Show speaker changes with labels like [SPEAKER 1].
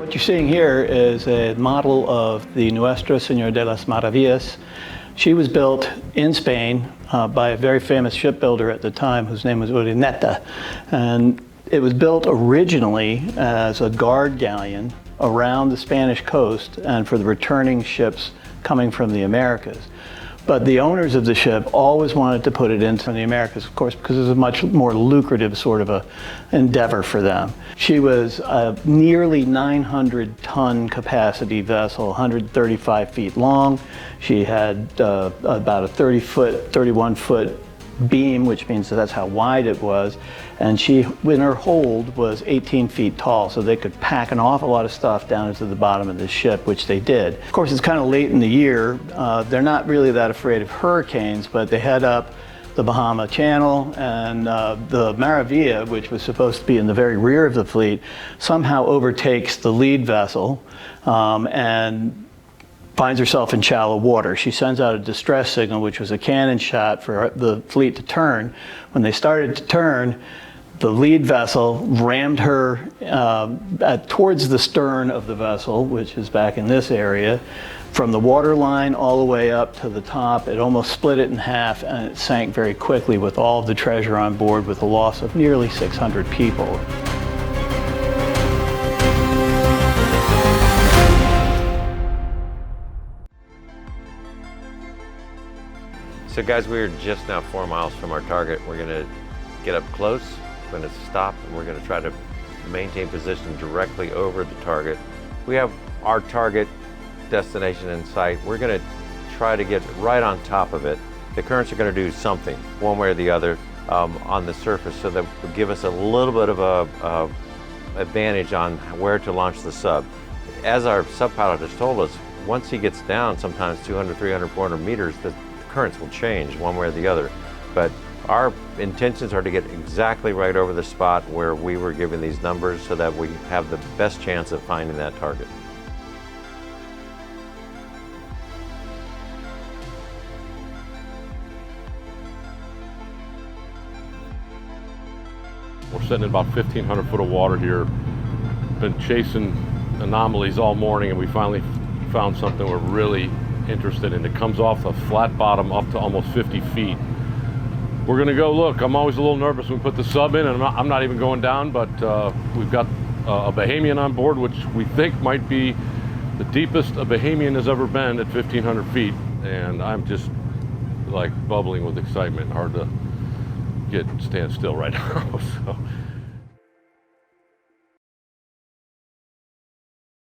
[SPEAKER 1] What you're seeing here is a model of the Nuestra Señora de las Maravillas. She was built in Spain by a very famous shipbuilder at the time whose name was Urdaneta. And it was built originally as a guard galleon around the Spanish coast and for the returning ships coming from the Americas. But the owners of the ship always wanted to put it into the Americas, of course, because it was a much more lucrative sort of a endeavor for them. She was a nearly 900-ton capacity vessel, 135 feet long. She had about a 31-foot beam, which means that's how wide it was, and in her hold was 18 feet tall, so they could pack an awful lot of stuff down into the bottom of the ship, which they did. Of course, it's kind of late in the year. They're not really that afraid of hurricanes, but they head up the Bahama Channel, and the Maravilla, which was supposed to be in the very rear of the fleet, somehow overtakes the lead vessel and finds herself in shallow water. She sends out a distress signal, which was a cannon shot for the fleet to turn. When they started to turn, the lead vessel rammed her towards the stern of the vessel, which is back in this area. From the water line all the way up to the top, it almost split it in half, and it sank very quickly with all of the treasure on board, with a loss of nearly 600 people.
[SPEAKER 2] So guys, we are just now 4 miles from our target. We're gonna get up close, we're gonna stop, and we're gonna try to maintain position directly over the target. We have our target destination in sight. We're gonna try to get right on top of it. The currents are gonna do something, one way or the other, on the surface, so that will give us a little bit of a advantage on where to launch the sub. As our sub pilot has told us, once he gets down, sometimes 200, 300, 400 meters, the currents will change one way or the other. But our intentions are to get exactly right over the spot where we were given these numbers, so that we have the best chance of finding that target.
[SPEAKER 3] We're sitting at about 1,500 foot of water here. Been chasing anomalies all morning, and we finally found something we're really interested in. It comes off the flat bottom up to almost 50 feet. We're gonna go look. I'm always a little nervous when we put the sub in, and I'm not even going down, but we've got a Bahamian on board, which we think might be the deepest a Bahamian has ever been at 1,500 feet. And I'm just like bubbling with excitement. Hard to stand still right now. So